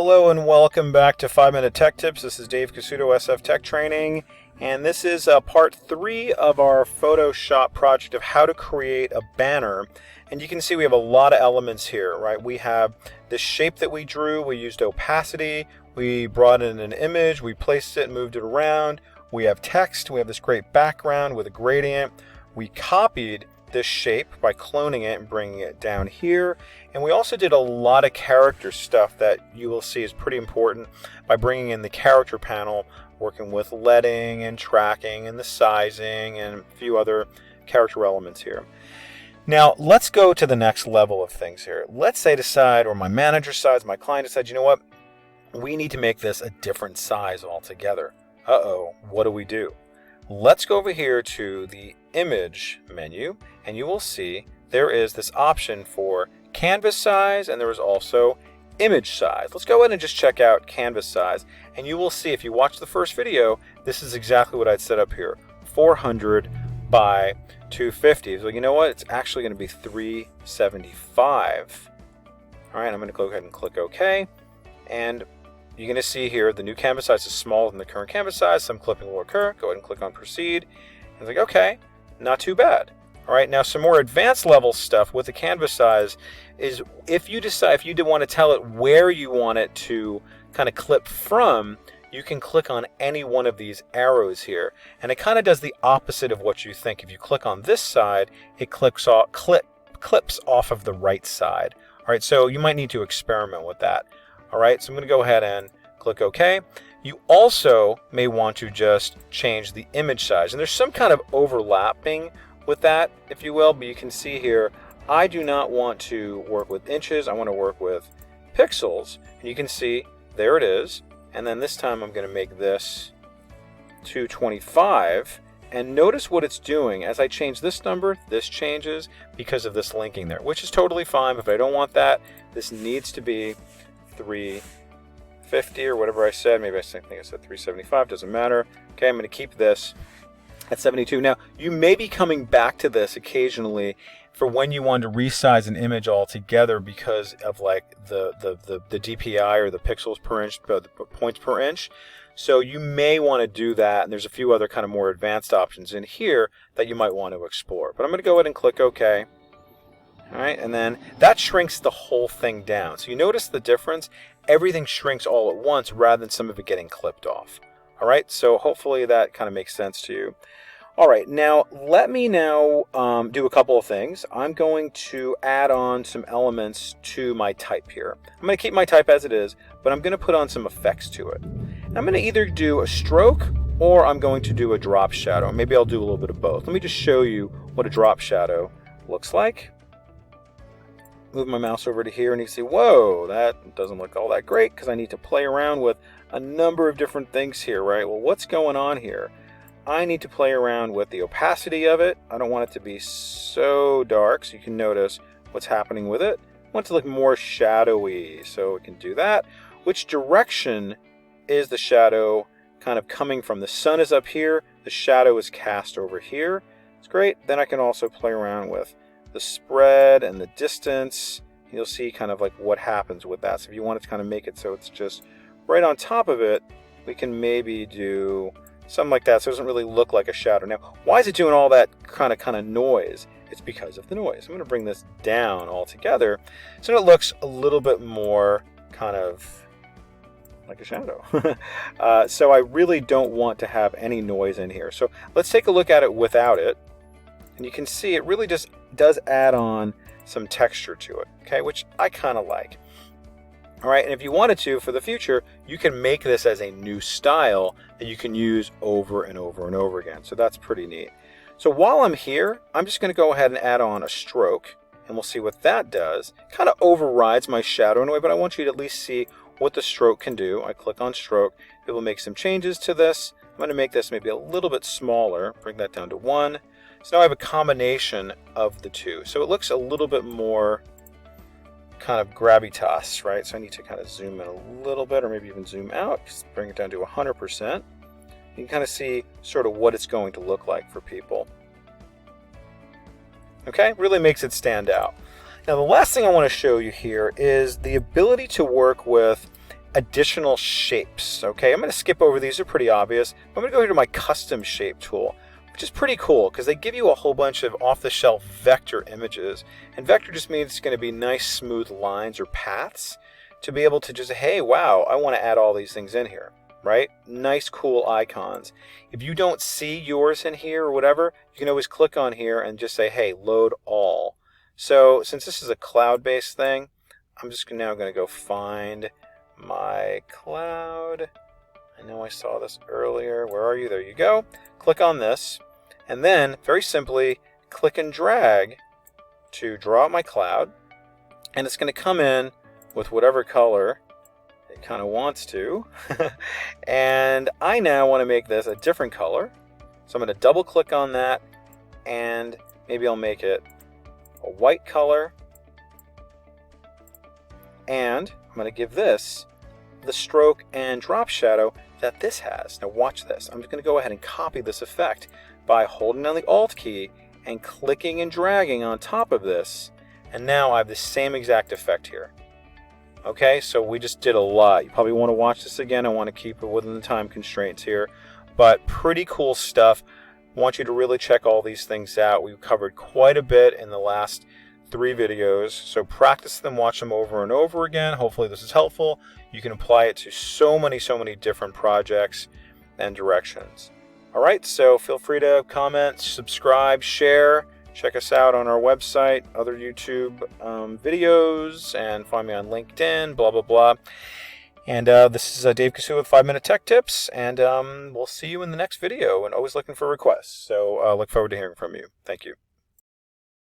Hello and welcome back to 5-Minute Tech Tips. This is Dave Casuto, SF Tech Training, and this is part 3 of our Photoshop project of how to create a banner. And you can see we have a lot of elements here, right? We have this shape that we drew, we used opacity, we brought in an image, we placed it and moved it around. We have text, we have this great background with a gradient. We copied this shape by cloning it and bringing it down here, and we also did a lot of character stuff that you will see is pretty important by bringing in the character panel, working with leading and tracking and the sizing and a few other character elements here. Now let's go to the next level of things here. Let's say decide, or my manager decides, my client decides, you know what, we need to make this a different size altogether. What do we do? Let's go over here to the image menu, and you will see there is this option for canvas size, and there is also image size. Let's go ahead and just check out canvas size, and you will see if you watch the first video, this is exactly what I'd set up here, 400 by 250. So you know what? It's actually going to be 375. All right, I'm going to go ahead and click OK, and you're going to see here the new canvas size is smaller than the current canvas size. Some clipping will occur. Go ahead and click on proceed. It's like, okay, not too bad. All right, now some more advanced level stuff with the canvas size is if you did want to tell it where you want it to kind of clip from, you can click on any one of these arrows here. And it kind of does the opposite of what you think. If you click on this side, it clips off of the right side. All right, so you might need to experiment with that. All right, so I'm going to go ahead and click OK. You also may want to just change the image size. And there's some kind of overlapping with that, if you will, but you can see here, I do not want to work with inches. I want to work with pixels. And you can see, there it is. And then this time I'm going to make this 225. And notice what it's doing. As I change this number, this changes because of this linking there, which is totally fine. But if I don't want that, this needs to be 350 or whatever I said. Maybe I think I said 375, doesn't matter. Okay, I'm going to keep this at 72. Now, you may be coming back to this occasionally for when you want to resize an image altogether because of like the DPI or the pixels per inch, the points per inch. So you may want to do that, and there's a few other kind of more advanced options in here that you might want to explore. But I'm going to go ahead and click OK. All right, and then that shrinks the whole thing down. So you notice the difference? Everything shrinks all at once rather than some of it getting clipped off. All right, so hopefully that kind of makes sense to you. All right, now let me do a couple of things. I'm going to add on some elements to my type here. I'm going to keep my type as it is, but I'm going to put on some effects to it. And I'm going to either do a stroke or I'm going to do a drop shadow. Maybe I'll do a little bit of both. Let me just show you what a drop shadow looks like. Move my mouse over to here and you see, whoa, that doesn't look all that great because I need to play around with a number of different things here, right? Well, what's going on here? I need to play around with the opacity of it. I don't want it to be so dark, so you can notice what's happening with it. I want it to look more shadowy, so we can do that. Which direction is the shadow kind of coming from? The sun is up here, the shadow is cast over here. It's great. Then I can also play around with the spread and the distance. You'll see kind of like what happens with that. So if you want to kind of make it so it's just right on top of it, we can maybe do something like that so it doesn't really look like a shadow. Now, why is it doing all that kind of noise? It's because of the noise. I'm going to bring this down altogether so it looks a little bit more kind of like a shadow. So I really don't want to have any noise in here. So let's take a look at it without it. And you can see it really just does add on some texture to it, okay, which I kind of like. All right, and if you wanted to, for the future, you can make this as a new style that you can use over and over and over again. So that's pretty neat. So while I'm here, I'm just going to go ahead and add on a stroke, and we'll see what that does. Kind of overrides my shadow in a way, but I want you to at least see what the stroke can do. I click on stroke. It will make some changes to this. I'm going to make this maybe a little bit smaller, bring that down to 1. So now I have a combination of the two. So it looks a little bit more kind of gravitas, right? So I need to kind of zoom in a little bit or maybe even zoom out, just bring it down to 100%. You can kind of see sort of what it's going to look like for people. Okay, really makes it stand out. Now the last thing I want to show you here is the ability to work with additional shapes. Okay, I'm going to skip over these. They're pretty obvious. I'm going to go here to my custom shape tool, which is pretty cool because they give you a whole bunch of off-the-shelf vector images. And vector just means it's going to be nice smooth lines or paths to be able to just, hey, wow, I want to add all these things in here, right? Nice, cool icons. If you don't see yours in here or whatever, you can always click on here and just say, hey, load all. So since this is a cloud-based thing, I'm just now going to go find my cloud. I know I saw this earlier. Where are you? There you go. Click on this. And then, very simply, click and drag to draw out my cloud. And it's going to come in with whatever color it kind of wants to. And I now want to make this a different color. So I'm going to double click on that. And maybe I'll make it a white color. And I'm going to give this the stroke and drop shadow that this has. Now watch this. I'm just going to go ahead and copy this effect by holding down the Alt key and clicking and dragging on top of this. And now I have the same exact effect here. Okay, so we just did a lot. You probably want to watch this again. I want to keep it within the time constraints here. But pretty cool stuff. I want you to really check all these things out. We've covered quite a bit in the last 3 videos. So practice them, watch them over and over again. Hopefully this is helpful. You can apply it to so many different projects and directions. All right, so feel free to comment, subscribe, share. Check us out on our website, other YouTube videos, and find me on LinkedIn, blah, blah, blah. And this is Dave Casuto with 5-Minute Tech Tips, and we'll see you in the next video, and always looking for requests. So look forward to hearing from you. Thank you.